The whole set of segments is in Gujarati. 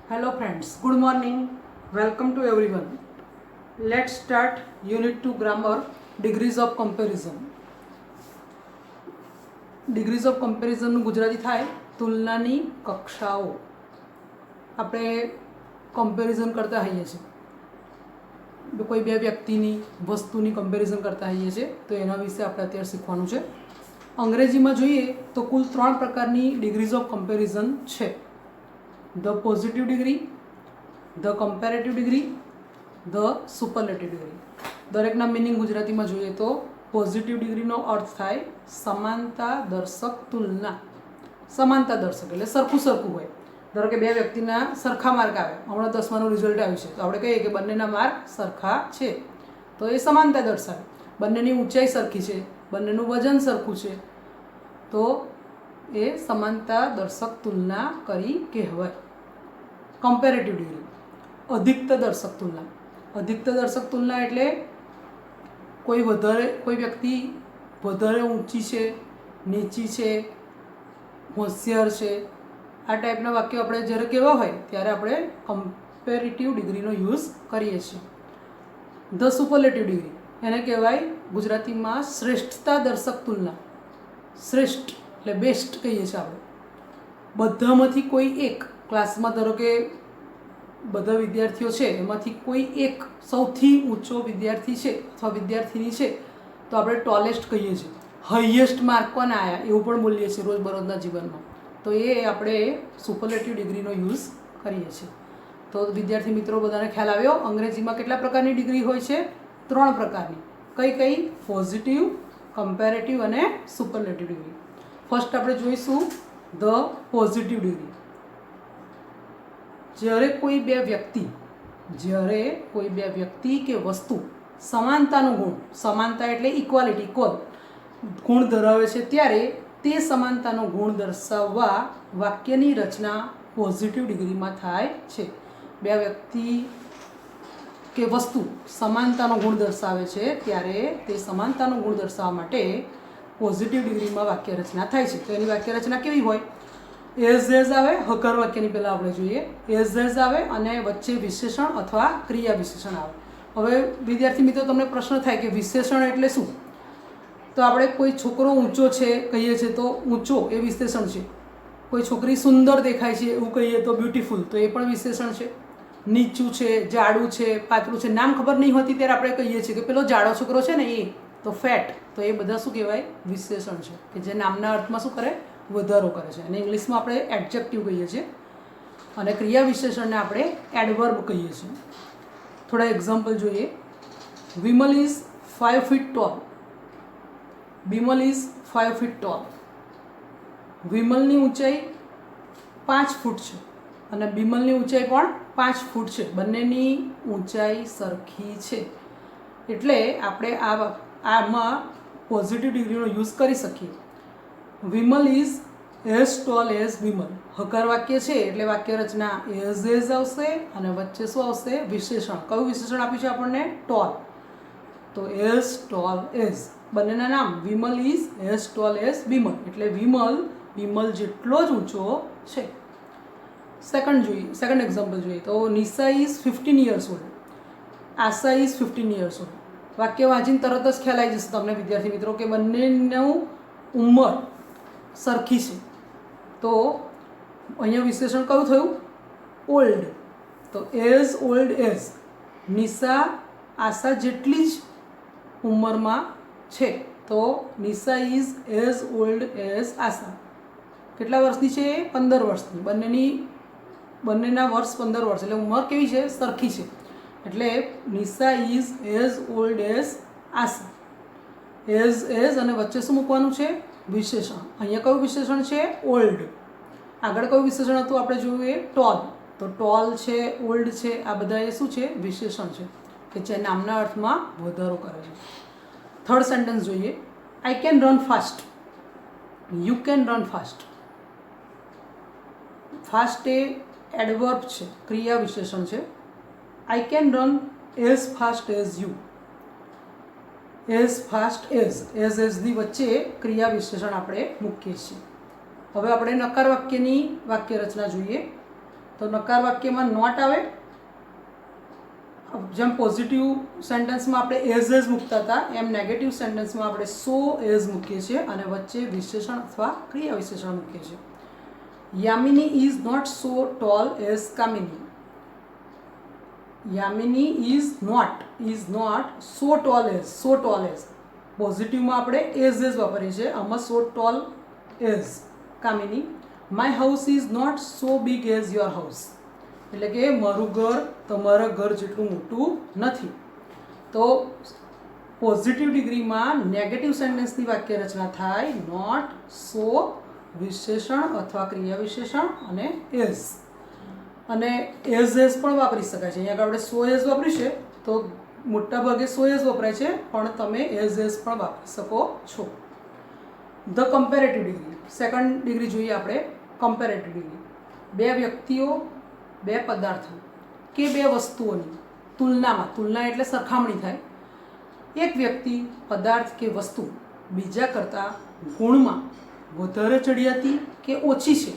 Hello friends, good morning. Welcome to everyone. Let's start Unit 2 Grammar Degrees of Comparison. Degrees of Comparison નું ગુજરાતી થાય તુલનાની કક્ષાઓ. આપણે કમ્પેરિઝન કરતા હોઈએ છીએ કોઈ બે વ્યક્તિની વસ્તુની કમ્પેરિઝન કરતા હોઈએ છીએ તો એના વિશે આપણે અત્યારે શીખવાનું છે. અંગ્રેજીમાં જોઈએ તો કુલ 3 પ્રકારની ડિગ્રીઝ ઓફ કમ્પેરિઝન છે. The positive degree, the comparative degree, the superlative degree. દરેકના મિનિંગ ગુજરાતીમાં જોઈએ તો પોઝિટિવ ડિગ્રીનો અર્થ થાય સમાનતા દર્શક તુલના. સમાનતા દર્શક એટલે સરખું સરખું હોય. ધારો કે બે વ્યક્તિના સરખા માર્ક આવે, હમણાં 10માનું રિઝલ્ટ આવ્યું છે તો આપણે કહીએ કે બંનેના માર્ક સરખા છે તો એ સમાનતા દર્શાવે. બંનેની ઊંચાઈ સરખી છે, બંનેનું વજન સરખું છે તો એ સમાનતા દર્શક તુલના કરી કહેવાય. કમ્પેરેટિવ ડિગ્રી અધિક્ત દર્શક તુલના. અધિક્ત દર્શક તુલના એટલે કોઈ વ્યક્તિ વધારે ઊંચી છે, નીચી છે, હોશિયાર છે, આ ટાઈપના વાક્યો આપણે જ્યારે કહેવા હોય ત્યારે આપણે કમ્પેરેટિવ ડિગ્રીનો યુઝ કરીએ છીએ. ધ સુપરલેટિવ ડિગ્રી એને કહેવાય ગુજરાતીમાં શ્રેષ્ઠતા દર્શક તુલના. શ્રેષ્ઠ એટલે બેસ્ટ કહીએ છીએ આપણે. બધામાંથી કોઈ એક ક્લાસમાં ધારો કે બધા વિદ્યાર્થીઓ છે એમાંથી કોઈ એક સૌથી ઊંચો વિદ્યાર્થી છે અથવા વિદ્યાર્થીની છે તો આપણે ટોલેસ્ટ કહીએ છીએ. હાઈએસ્ટ માર્ક પણ આવ્યા એવું પણ બોલીએ છીએ રોજબરોજના જીવનમાં તો એ આપણે સુપરલેટિવ ડિગ્રીનો યુઝ કરીએ છીએ. તો વિદ્યાર્થી મિત્રો બધાને ખ્યાલ આવ્યો અંગ્રેજીમાં કેટલા પ્રકારની ડિગ્રી હોય છે? 3 પ્રકારની. કઈ? પોઝિટિવ, કમ્પેરેટિવ અને સુપરલેટિવ ડિગ્રી. ફર્સ્ટ આપણે જોઈશું ધ પોઝિટિવ ડિગ્રી. જ્યારે કોઈ બે વ્યક્તિ કે વસ્તુ સમાનતાનો ગુણ, સમાનતા એટલે ઇક્વાલિટી, ગુણ ધરાવે છે ત્યારે તે સમાનતાનો ગુણ દર્શાવવા વાક્યની રચના પોઝિટિવ ડિગ્રીમાં થાય છે. બે વ્યક્તિ કે વસ્તુ સમાનતાનો ગુણ દર્શાવે છે ત્યારે તે સમાનતાનો ગુણ દર્શાવવા માટે પોઝિટિવ ડિગ્રીમાં વાક્ય રચના થાય છે. તો એની વાક્ય રચના કેવી હોય? એઝ આવે, હકાર વાક્યની પહેલાં આપણે જોઈએ. એઝ આવે અને વચ્ચે વિશેષણ અથવા ક્રિયા વિશેષણ આવે. હવે વિદ્યાર્થી મિત્રો તમને પ્રશ્ન થાય કે વિશેષણ એટલે શું? તો આપણે કોઈ છોકરો ઊંચો છે કહીએ છીએ તો ઊંચો એ વિશેષણ છે. કોઈ છોકરી સુંદર દેખાય છે એવું કહીએ તો બ્યુટીફુલ તો એ પણ વિશેષણ છે. નીચું છે, જાડું છે, પાતળું છે, નામ ખબર નહીં હોતી ત્યારે આપણે કહીએ છીએ કે પેલો જાડો છોકરો છે ને એ તો ફેટ, તો એ બધા શું કહેવાય? વિશેષણ છે કે જે નામના અર્થમાં શું કરે? વધારો કરે છે. અને ઇંગ્લિશમાં આપણે એડજેક્ટિવ કહીએ છીએ અને ક્રિયા વિશેષણને આપણે એડવર્બ કહીએ છીએ. થોડા એક્ઝામ્પલ જોઈએ. Vimal is 5 feet tall. Vimal is 5 feet tall. વિમલની ઊંચાઈ 5 ફૂટ છે અને બિમલની ઊંચાઈ પણ 5 ફૂટ છે. બંનેની ઊંચાઈ સરખી છે એટલે આપણે આમાં પોઝિટિવ ડિગ્રીનો યુઝ કરી શકીએ. Vimal is as tall as Vimal. હકાર વાક્ય છે એટલે વાક્ય રચના એઝ આવશે અને વચ્ચે શું આવશે? વિશેષણ. કયું વિશેષણ આપ્યું છે આપણને? ટોલ. તો એઝ ટોલ એઝ. બંનેના નામ Vimal is as tall as Vimal એટલે વિમલ જેટલો જ ઊંચો છે. સેકન્ડ એક્ઝામ્પલ જોઈએ તો Nisha is 15 years old. Asha is 15 years old. વાક્ય વાંચીને તરત જ ખ્યાલ આવી જશે તમને વિદ્યાર્થી મિત્રો કે બંનેનું ઉંમર સરખી છે. તો અહીંયા વિશેષણ કયું થયું? ઓલ્ડ. તો as old as. Nisha Asha જેટલી જ ઉંમરમાં છે તો Nisha is as old as Asha. કેટલા વર્ષની છે? 15 વર્ષની. બંનેના વર્ષ 15 વર્ષ એટલે ઉંમર કેવી છે? સરખી છે એટલે Nisha is as old as Asha. As અને વચ્ચે શું મૂકવાનું છે? વિશેષણ. અહીંયા કયું વિશેષણ છે? ઓલ્ડ. આગળ કયું વિશેષણ હતું આપણે જોયું? એ ટોલ. તો ટોલ છે, ઓલ્ડ છે, આ બધા એ શું છે? વિશેષણ છે કે જે નામના અર્થમાં વધારો કરે છે. થર્ડ સેન્ટેન્સ જોઈએ. I can run fast. You can run fast. Fast એ એડવર્બ છે, ક્રિયા વિશેષણ છે. I can run as fast as you. As fast એઝની વચ્ચે ક્રિયા વિશેષણ આપણે મૂકીએ છીએ. હવે આપણે નકાર વાક્યની વાક્ય રચના જોઈએ. તો નકાર વાક્યમાં નોટ આવે. જેમ પોઝિટિવ સેન્ટેન્સમાં આપણે એઝ મૂકતા હતા એમ નેગેટિવ સેન્ટેન્સમાં આપણે સો એઝ મૂકીએ છીએ અને વચ્ચે વિશેષણ અથવા ક્રિયા વિશેષણ મૂકીએ છીએ. Yamini is not so tall as Kamini. Yamini is not so tall as પોઝિટિવમાં આપણે એઝ વાપરીએ છીએ, આમાં so tall as Kamini. My house is not so big as your house. એટલે કે મારું ઘર તમારા ઘર જેટલું મોટું નથી. તો પોઝિટિવ ડિગ્રીમાં નેગેટિવ સેન્ટેન્સની વાક્ય રચના થાય નોટ, સો, વિશેષણ અથવા ક્રિયા વિશેષણ અને એઝ. અને એઝ પણ વાપરી શકાય છે. અહીંયા આપણે સો એઝ વાપર્યું છે તો મોટા ભાગે સો એઝ વપરાય છે, પણ તમે એઝ પણ વાપરી શકો છો. The comparative degree, second degree જોઈએ આપણે. કમ્પેરેટિવ ડિગ્રી, બે વ્યક્તિઓ, બે પદાર્થો કે બે વસ્તુઓની તુલનામાં, તુલના એટલે સરખામણી થાય, એક વ્યક્તિ, પદાર્થ કે વસ્તુ બીજા કરતાં ગુણમાં વધારે ચડિયાતી કે ઓછી છે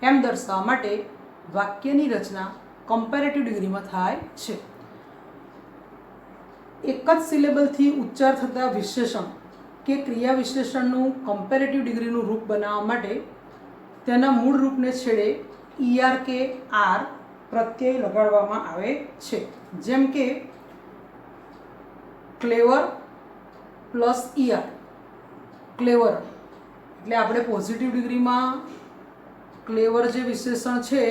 એમ દર્શાવવા માટે વાક્યની રચના કમ્પેરેટિવ ડિગ્રીમાં થાય છે. એક જ સિલેબલથી ઉચ્ચાર થતા વિશેષણ કે ક્રિયા વિશેષણનું કમ્પેરેટિવ ડિગ્રીનું રૂપ બનાવવા માટે તેના મૂળ રૂપને છેડે ER કે R પ્રત્યય લગાડવામાં આવે છે. જેમ કે ક્લેવર પ્લસ ER, ક્લેવર. એટલે આપણે પોઝિટિવ ડિગ્રીમાં ક્લેવર જે વિશેષણ છે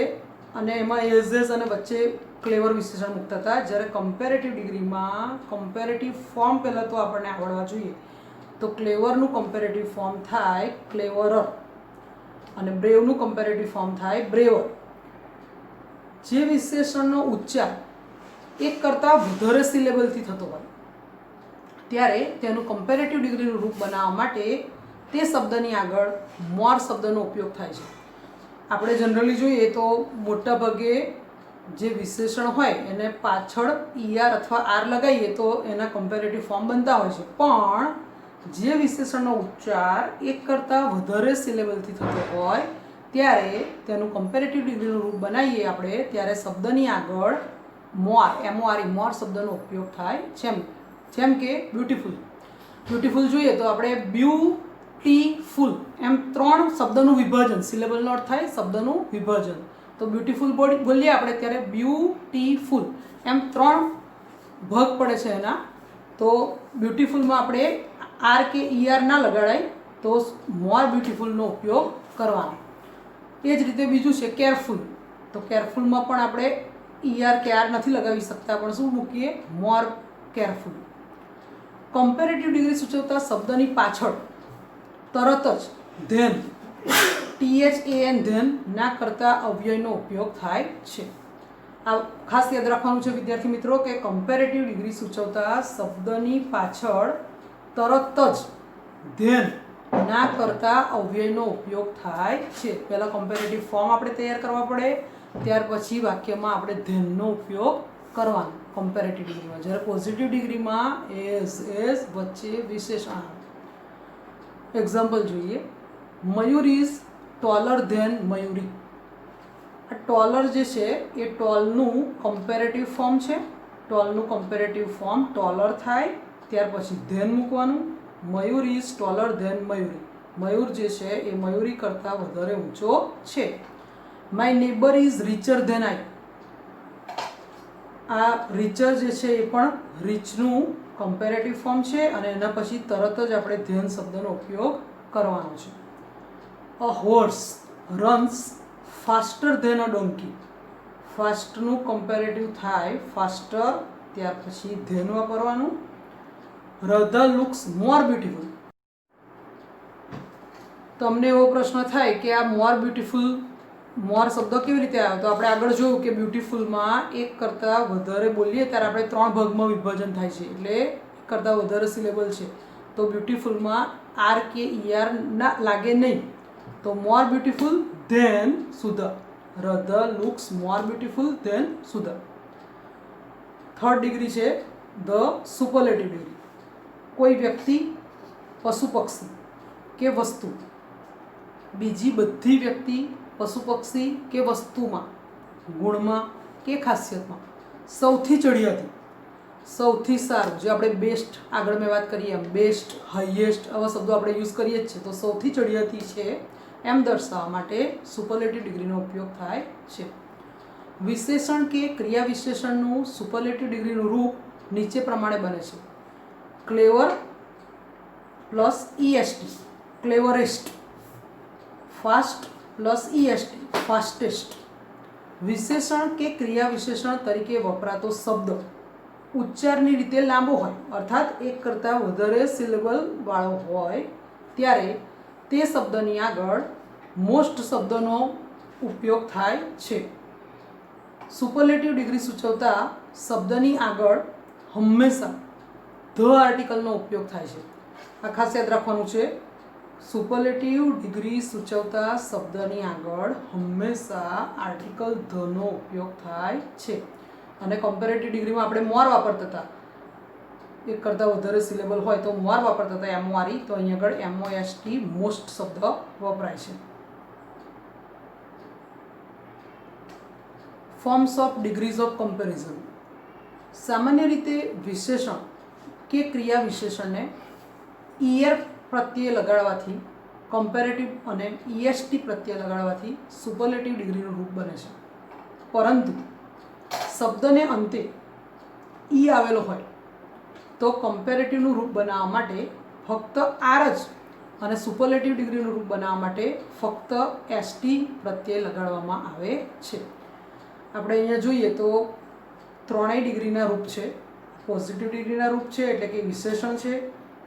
અને એમાં એઝ અને વચ્ચે ક્લેવર વિશેષણ મૂકતા હતા, જ્યારે કમ્પેરેટિવ ડિગ્રીમાં કમ્પેરેટિવ ફોર્મ પહેલાં તો આપણને આવડવા જોઈએ. તો ક્લેવરનું કમ્પેરેટિવ ફોર્મ થાય ક્લેવરર અને બ્રેવનું કમ્પેરેટિવ ફોર્મ થાય બ્રેવર. જે વિશેષણનો ઉચ્ચાર એક કરતાં વધારે સિલેબલથી થતો હોય ત્યારે તેનું કમ્પેરેટિવ ડિગ્રીનું રૂપ બનાવવા માટે તે શબ્દની આગળ મોર શબ્દનો ઉપયોગ થાય છે. આપણે જનરલી જોઈએ તો મોટા ભાગે જે વિશેષણ હોય એને પાછળ ER અથવા R લગાવીએ તો એના કમ્પેરેટિવ ફોર્મ બનતા હોય છે. પણ જે વિશેષણનો ઉચ્ચાર એક કરતાં વધારે સિલેબલથી થતો હોય ત્યારે તેનું કમ્પેરેટિવ ડિગ્રીનું રૂપ બનાવીએ આપણે, ત્યારે શબ્દની આગળ મોર, MORE, મોર શબ્દનો ઉપયોગ થાય. જેમ કે બ્યુટીફુલ. બ્યુટીફુલ જોઈએ તો આપણે બ્યુટીફુલ એમ ત્રણ શબ્દનું વિભાજન, સિલેબલનો અર્થ થાય શબ્દનું વિભાજન. તો બ્યુટીફુલ બોલીએ આપણે ત્યારે બ્યુટીફુલ એમ ત્રણ ભાગ પડે છે એના. તો બ્યુટીફુલમાં આપણે R કે ER ના લગાડાય, તો મોર બ્યુટીફુલનો ઉપયોગ કરવાનો. એ જ રીતે બીજું છે કેરફુલ. તો કેરફુલમાં પણ આપણે ER કે R નથી લગાવી શકતા, પણ શું મૂકીએ? મોર કેરફુલ. કમ્પેરેટિવ ડિગ્રી સૂચવતા શબ્દની પાછળ તરત જ ધેન, THAN ધેન ના કરતા અવ્યયનો ઉપયોગ થાય છે. આ ખાસ યાદ રાખવાનું છે વિદ્યાર્થી મિત્રો કે કમ્પેરેટિવ ડિગ્રી સૂચવતા શબ્દની પાછળ તરત જ ધેન ના કરતા અવ્યયનો ઉપયોગ થાય છે. પહેલાં કમ્પેરેટિવ ફોર્મ આપણે તૈયાર કરવા પડે, ત્યાર પછી વાક્યમાં આપણે ધેનનો ઉપયોગ કરવાનો કમ્પેરેટિવ ડિગ્રીમાં. જ્યારે પોઝિટિવ ડિગ્રીમાં એઝ વચ્ચે વિશેષણ. એક્ઝામ્પલ જોઈએ. મયુર ઇઝ ટોલર ધેન મયુરી. આ ટોલર જે છે એ ટોલનું કમ્પેરેટિવ ફોર્મ છે. ટોલનું કમ્પેરેટિવ ફોર્મ ટોલર થાય, ત્યાર પછી ધેન મૂકવાનું. Mayur is taller than Mayuri. Mayur જે છે એ મયુરી કરતાં વધારે ઊંચો છે. My neighbour is richer than I. આ રિચર જે છે એ પણ રીચનું કમ્પેરેટિવ ફોર્મ છે અને એના પછી તરત જ આપણે ધેન શબ્દનો ઉપયોગ કરવાનો છે. A horse runs faster than a donkey. ફાસ્ટનું કમ્પેરેટિવ થાય ફાસ્ટર, ત્યાર પછી ધેન વાપરવાનું. Radha looks more beautiful. તમને એવો પ્રશ્ન થાય કે આ મોર બ્યુટીફુલ, મોર શબ્દ કેવી રીતે આવ્યો? તો આપણે આગળ જોયું કે બ્યુટીફુલમાં એક કરતાં વધારે બોલીએ ત્યારે આપણે ત્રણ ભાગમાં વિભાજન થાય છે, એટલે એક કરતાં વધારે સિલેબલ છે. તો બ્યુટીફુલમાં R કે ER ના લાગે નહીં, તો more beautiful than Sudha. Radha looks more beautiful than Sudha. Third degree છે ધ સુપરલેટિવ ડિગ્રી. કોઈ વ્યક્તિ, પશુ પક્ષી કે વસ્તુ બીજી બધી વ્યક્તિ, પશુ પક્ષી કે વસ્તુમાં ગુણમાં કે ખાસિયતમાં સૌથી ચડિયાતી, સૌથી સારું, જે આપણે બેસ્ટ, આગળ મેં વાત કરી એમ બેસ્ટ, હાઈએસ્ટ આવા શબ્દો આપણે યુઝ કરીએ જ છે, તો સૌથી ચડિયાતી છે એમ દર્શાવવા માટે સુપરલેટિવ ડિગ્રીનો ઉપયોગ થાય છે. વિશેષણ કે ક્રિયા વિશેષણનું સુપરલેટિવ ડિગ્રીનું રૂપ નીચે પ્રમાણે બને છે. Clever plus EST cleverest, fast plus EST fastest. વિશેષણ કે ક્રિયા વિશેષણ તરીકે વપરાતો શબ્દ ઉચ્ચારની રીતે લાંબો હોય, અર્થાત એક કરતાં વધારે સિલેબલ વાળો હોય, ત્યારે તે શબ્દની આગળ મોસ્ટ શબ્દનો ઉપયોગ થાય છે. સુપરલેટિવ ડિગ્રી સૂચવતા શબ્દની આગળ હંમેશા ધ આર્ટિકલનો ઉપયોગ થાય છે. આ ખાસ યાદ રાખવાનું છે. સુપરલેટિવ ડિગ્રી સૂચવતા શબ્દની આગળ હંમેશા આર્ટિકલ ધનો ઉપયોગ થાય છે. અને કમ્પેરેટિવ ડિગ્રીમાં આપણે મોર વાપરતા હતા, એક કરતાં વધારે સિલેબલ હોય તો મોર વાપરતા હતા, MORE, તો અહીં આગળ MOST મોસ્ટ શબ્દ વપરાય છે. Forms of degrees of comparison. સામાન્ય રીતે વિશેષણ કે ક્રિયા વિશેષણને ER પ્રત્યે લગાડવાથી, કમ્પેરેટિવ અને EST પ્રત્યે લગાડવાથી સુપરલેટિવ ડિગ્રીનું રૂપ બને છે. પરંતુ શબ્દને અંતે ઈ આવેલો હોય તો કમ્પેરેટિવનું રૂપ બનાવવા માટે ફક્ત R જ, અને સુપરલેટિવ ડિગ્રીનું રૂપ બનાવવા માટે ફક્ત ST પ્રત્યે લગાડવામાં આવે છે. આપણે અહીંયા જોઈએ તો ત્રણેય ડિગ્રીના રૂપ છે. પોઝિટિવ ડિગ્રીના રૂપ છે એટલે કે વિશેષણ છે,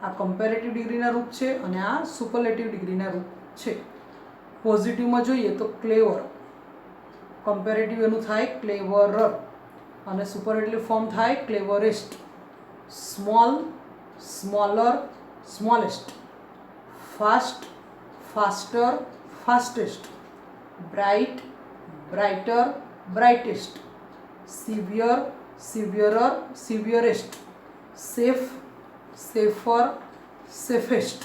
આ કમ્પેરેટિવ ડિગ્રીના રૂપ છે, અને આ સુપરલેટિવ ડિગ્રીના રૂપ છે. પોઝિટિવમાં જોઈએ તો ક્લેવર, કમ્પેરેટિવ એનું થાય ક્લેવરર, અને સુપરલેટિવ ફોર્મ થાય cleverest. Small, smaller, smallest. Fast, faster, fastest. Bright, brighter, brightest. Severe, severer, severest. Safe, safer, safest.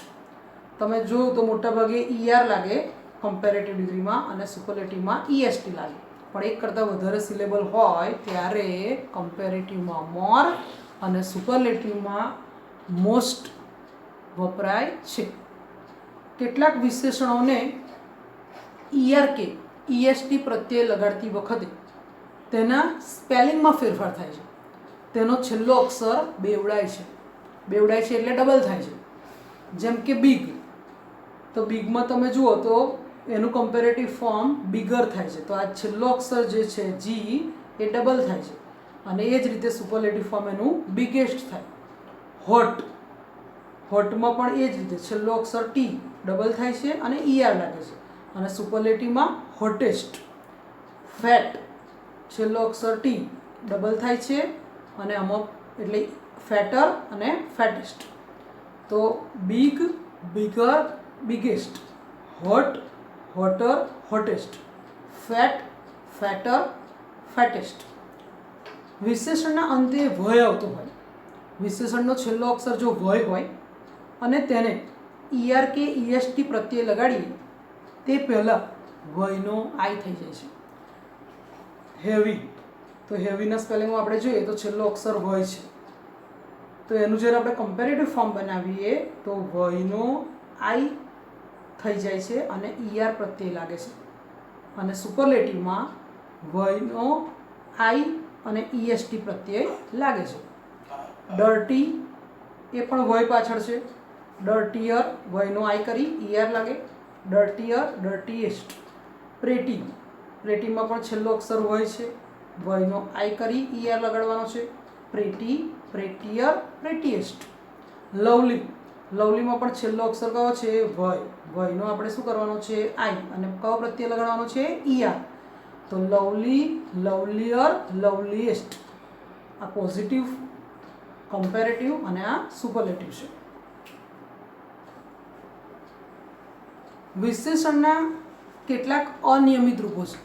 તમે જોયું તો મોટાભાગે ER લાગે કમ્પેરેટિવ ડિગ્રીમાં, અને સુપરલેટિવમાં EST લાગે. પણ એક કરતાં વધારે સિલેબલ હોય ત્યારે કમ્પેરેટિવમાં મોર અને સુપરલેટિવમાં મોસ્ટ વપરાય છે. કેટલાક વિશેષણોને ER કે EST પ્રત્યે લગાડતી વખતે તેના સ્પેલિંગમાં ફેરફાર થાય છે. તેનો છેલ્લો અક્ષર બેવડાય છે. બેવડાય છે એટલે ડબલ થાય છે. જેમ કે બિગ, તો બિગમાં તમે જુઓ તો એનું કમ્પેરેટિવ ફોર્મ બિગર થાય છે, તો આ છેલ્લો અક્ષર જે છે G એ ડબલ થાય છે. અને એ જ રીતે સુપરલેટિવ ફોર્મ એનું બિગેસ્ટ થાય. હોટ, હોટમાં પણ એ જ રીતે છેલ્લો અક્ષર T ડબલ થાય છે અને ER લાગે છે, અને સુપરલેટિવમાં હોટેસ્ટ. ફેટ, છેલ્લો અક્ષર T ડબલ થાય છે અને અમુક એટલે ફેટર અને ફેટેસ્ટ. તો big, bigger, biggest. Hot, hotter, hottest. Fat, fatter, fattest. વિશેષણના અંતે વય આવતો હોય, વિશેષણનો છેલ્લો અક્ષર જો વય હોય અને તેને ER કે EST પ્રત્યે લગાડીએ તે પહેલાં વયનો આઈ થઈ જાય છે. હેવી, તો હેવીના સ્પેલિંગમાં આપણે જોઈએ તો છેલ્લો અક્ષર વય છે, તો એનું જ્યારે આપણે કમ્પેરેટિવ ફોર્મ બનાવીએ તો વયનો આઈ થઈ જાય છે અને ER પ્રત્યે લાગે છે. અને સુપરલેટિવમાં વયનો આઈ અને EST પ્રત્યે લાગે છે. ડર્ટી, એ પણ વય પાછળ છે. ડર્ટીયર, વયનો આઈ કરી ER લાગે. ડર્ટીયર, ડર્ટીએસ્ટ. પ્રેટી, પ્રેટીમાં પણ છેલ્લો અક્ષર વય છે, વયનો આઈ કરી ER લગાડવાનો છે. પ્રેટી, પ્રેટીયર, પ્રેટીએસ્ટ. લવલી, લવલીમાં પણ છેલ્લો અક્ષર કયો છે વય, વયનો આપણે શું કરવાનો છે આઈ, અને કયો પ્રત્યે લગાડવાનો છે ER. તો લવલી, લવલીયર, લવલીએસ્ટ. આ પોઝિટિવ, કમ્પેરેટિવ અને આ સુપરલેટિવ છે. વિશેષણના કેટલાક અનિયમિત રૂપો છે.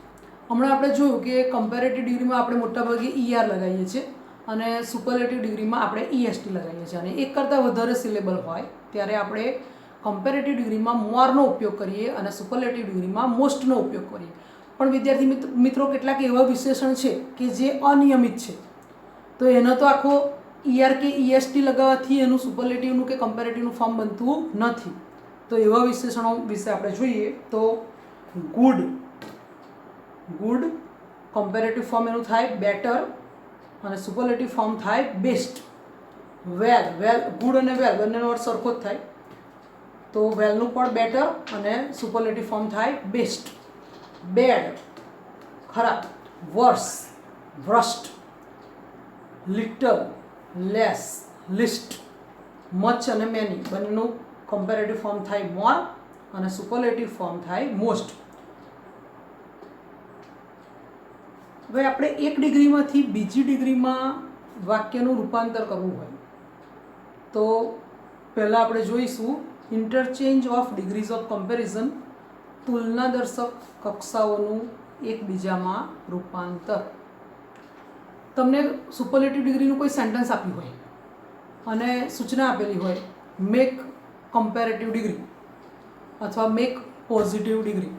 હમણાં આપણે જોયું કે કમ્પેરેટિવ ડિગ્રીમાં આપણે મોટાભાગે ER લગાવીએ છીએ અને સુપરલેટિવ ડિગ્રીમાં આપણે EST લગાવીએ છીએ, અને એક કરતાં વધારે સિલેબલ હોય ત્યારે આપણે કમ્પેરેટિવ ડિગ્રીમાં મોરનો ઉપયોગ કરીએ અને સુપરલેટિવ ડિગ્રીમાં મોસ્ટનો ઉપયોગ કરીએ. પણ વિદ્યાર્થી મિત્રો કેટલાક એવા વિશેષણ છે કે જે અનિયમિત છે, તો એનો તો આખો ER કે EST લગાવવાથી એનું સુપરલેટિવનું કે કમ્પેરેટિવનું ફોર્મ બનતું નથી. તો એવા વિશેષણો વિશે આપણે જોઈએ તો ગુડ કમ્પેરેટિવ ફોર્મ એનું થાય બેટર અને સુપરલેટિવ ફોર્મ થાય બેસ્ટ. વેલ ગુડ અને વેલ બંનેનો અર્થ સરખો જ થાય, તો વેલનું પણ બેટર અને સુપરલેટિવ ફોર્મ થાય બેસ્ટ. બેડ ખરાબ, worse worst, little less least, much અને મેની બંનેનું કમ્પેરેટિવ ફોર્મ થાય મોર અને સુપરલેટિવ ફોર્મ થાય મોસ્ટ. હવે આપણે એક ડિગ્રીમાંથી બીજી ડિગ્રીમાં વાક્યનું રૂપાંતર કરવું હોય તો પહેલાં આપણે જોઈશું interchange of degrees of comparison, તુલનાદર્શક કક્ષાઓનું એકબીજામાં રૂપાંતર. તમને સુપરલેટિવ ડિગ્રીનું કોઈ સેન્ટેન્સ આપ્યું હોય અને સૂચના આપેલી હોય મેક કમ્પેરેટિવ ડિગ્રી અથવા મેક પોઝિટિવ ડિગ્રી,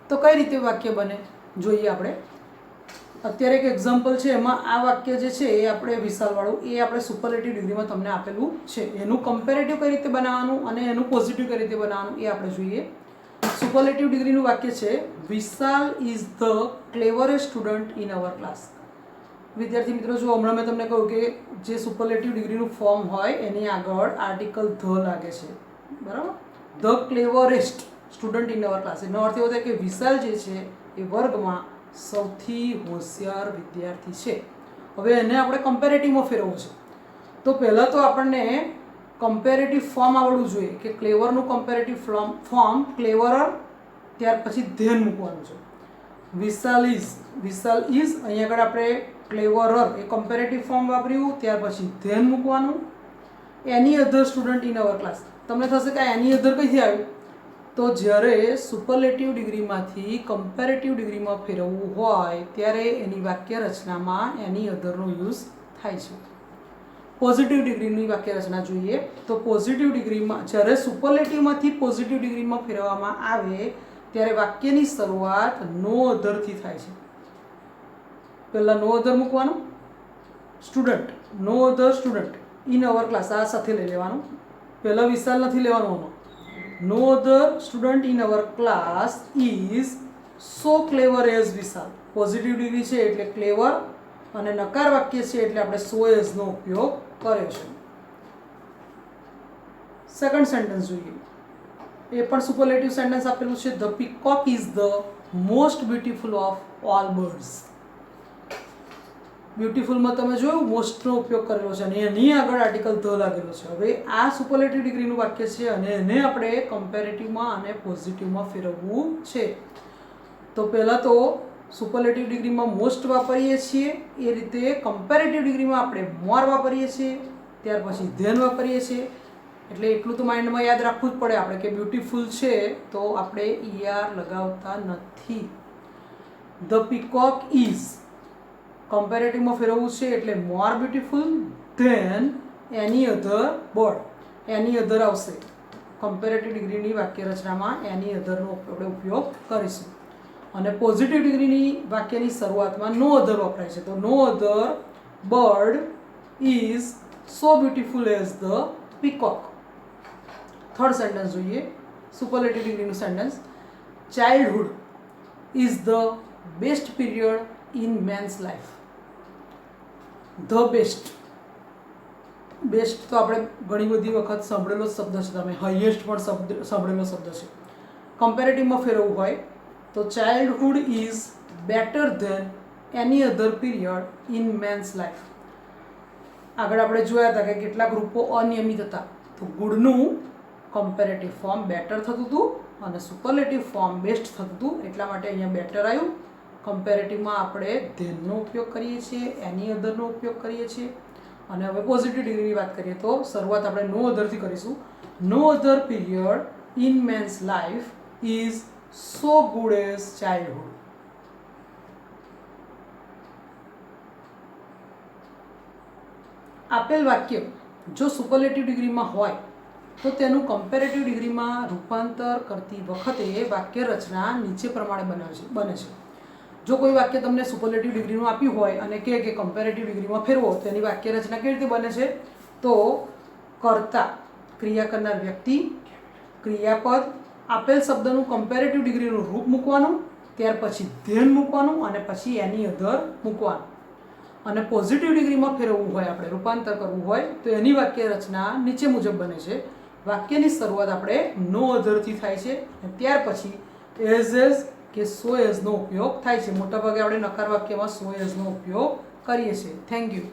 તો કઈ રીતે વાક્ય બને જોઈએ આપણે. અત્યારે એક એક્ઝામ્પલ છે, એમાં આ વાક્ય જે છે એ આપણે વિશાલવાળું એ આપણે સુપરલેટિવ ડિગ્રીમાં તમને આપેલું છે. એનું કમ્પેરેટિવ કઈ રીતે બનાવવાનું અને એનું પોઝિટિવ કઈ રીતે બનાવવાનું એ આપણે જોઈએ. સુપરલેટિવ ડિગ્રીનું વાક્ય છે Vishal is the cleverest student in our class. વિદ્યાર્થી મિત્રો, જો હમણાં મેં તમને કહ્યું કે જે સુપરલેટિવ ડિગ્રીનું ફોર્મ હોય એની આગળ આર્ટિકલ ધ લાગે છે, બરાબર. The cleverest student in our class, એનો અર્થ એવો થાય કે વિશાલ જે છે એ વર્ગમાં સૌથી હોશિયાર વિદ્યાર્થી છે. હવે એને આપણે કમ્પેરેટિવમાં ફેરવવું છે, તો પહેલાં તો આપણને કમ્પેરેટિવ ફોર્મ આવડવું જોઈએ કે ક્લેવરનું કમ્પેરેટિવ ફોર્મ ક્લેવરર, ત્યાર પછી ધેન મૂકવાનું છે. વિશાલ ઇઝ અહીંયા આગળ આપણે ક્લેવરર એ કમ્પેરેટિવ ફોર્મ વાપર્યું, ત્યાર પછી ધેન મૂકવાનું. એની અધર સ્ટુડન્ટ ઇન અવર ક્લાસ, તમને થશે કે એની અધર કઈથી આવ્યું, તો જ્યારે સુપરલેટિવ ડિગ્રીમાંથી કમ્પેરેટિવ ડિગ્રીમાં ફેરવવું હોય ત્યારે એની વાક્ય રચનામાં એની અધરનો યુઝ થાય છે. પોઝિટિવ ડિગ્રીની વાક્ય રચના જોઈએ તો પોઝિટિવ ડિગ્રીમાં જ્યારે સુપરલેટિવમાંથી પોઝિટિવ ડિગ્રીમાં ફેરવવામાં આવે ત્યારે વાક્યની શરૂઆત નો અધરથી થાય છે. પહેલાં નો અધર મૂકવાનું, student, no other student in our class આ સાથે લઈ લેવાનું. પહેલાં વિશાલ નથી લેવાનું આમાં. No other student in our class is so clever as Vishal. Positive degree છે એટલે ક્લેવર અને નકાર વાક્ય છે એટલે આપણે સો એઝનો ઉપયોગ કર્યો છે. સેકન્ડ સેન્ટેન્સ જોઈએ, એ પણ સુપરલેટિવ સેન્ટેન્સ આપેલું છે. The peacock is the most beautiful of all birds. બ્યુટીફુલમાં તમે જોયું મોસ્ટનો ઉપયોગ કરેલો છે અને એની આગળ આર્ટિકલ ધ લાગેલો છે. હવે આ સુપરલેટિવ ડિગ્રીનું વાક્ય છે અને એને આપણે કમ્પેરેટિવમાં અને પોઝિટિવમાં ફેરવવું છે. તો પહેલાં તો સુપરલેટિવ ડિગ્રીમાં મોસ્ટ વાપરીએ છીએ, એ રીતે કમ્પેરેટિવ ડિગ્રીમાં આપણે મોર વાપરીએ છીએ, ત્યાર પછી ધેન વાપરીએ છીએ. એટલે એટલું તો માઇન્ડમાં યાદ રાખવું જ પડે આપણે કે બ્યુટીફુલ છે તો આપણે ER લગાવતા નથી. ધ પીકોક ઇઝ કમ્પેરેટિવમાં ફેરવવું છે એટલે મોર બ્યુટીફુલ ધેન એની અધર બર્ડ. એની અધર આવશે કમ્પેરેટિવ ડિગ્રીની વાક્ય રચનામાં, એની અધરનો આપણે ઉપયોગ કરીશું. અને પોઝિટિવ ડિગ્રીની વાક્યની શરૂઆતમાં નો અધર વપરાય છે, તો no other bird is so beautiful as the peacock. Third sentence જોઈએ, સુપરલેટિવ ડિગ્રીનું sentence. Childhood is the best period in men's life. The best, best તો આપણે ઘણી બધી વખત સાંભળેલો શબ્દ છે, તમે હાઈએસ્ટ પણ સાંભળેલો શબ્દ છે. કમ્પેરેટિવમાં ફેરવવું હોય તો childhood is better than any other period in men's life. આગળ આપણે જોયા હતા કે કેટલાક રૂપો અનિયમિત હતા, તો ગુડનું કમ્પેરેટિવ ફોર્મ બેટર થતું હતું અને સુપરલેટિવ ફોર્મ બેસ્ટ થતું હતું, એટલા માટે અહીંયા બેટર આવ્યું. કમ્પેરેટિવમાં આપણે ધેનનો ઉપયોગ કરીએ છીએ, એની અધરનો ઉપયોગ કરીએ છીએ. અને હવે પોઝિટિવ ડિગ્રીની વાત કરીએ તો શરૂઆત આપણે નો અધરથી કરીશું. No other period in men's life is so good as childhood. આપેલ વાક્ય જો સુપરલેટિવ ડિગ્રીમાં હોય તો તેનું કમ્પેરેટિવ ડિગ્રીમાં રૂપાંતર કરતી વખતે વાક્ય રચના નીચે પ્રમાણે બને છે. જો કોઈ વાક્ય તમને સુપરલેટિવ ડિગ્રીનું આપ્યું હોય અને કહે કે કમ્પેરેટિવ ડિગ્રીમાં ફેરવો તો એની વાક્ય રચના કેવી રીતે બને છે? તો કર્તા, ક્રિયા કરનાર વ્યક્તિ, ક્રિયાપદ, આપેલ શબ્દનું કમ્પેરેટિવ ડિગ્રીનું રૂપ મૂકવાનું, ત્યાર પછી ધેન મૂકવાનું અને પછી એની અધર મૂકવાનું. અને પોઝિટિવ ડિગ્રીમાં ફેરવવું હોય, આપણે રૂપાંતર કરવું હોય તો એની વાક્ય રચના નીચે મુજબ બને છે. વાક્યની શરૂઆત આપણે નો અધરથી થાય છે અને ત્યાર પછી એઝ કે સો એઝનો ઉપયોગ થાય છે. મોટાભાગે આપણે નકાર વાક્યમાં સો એઝનો ઉપયોગ કરીએ છીએ. Thank you.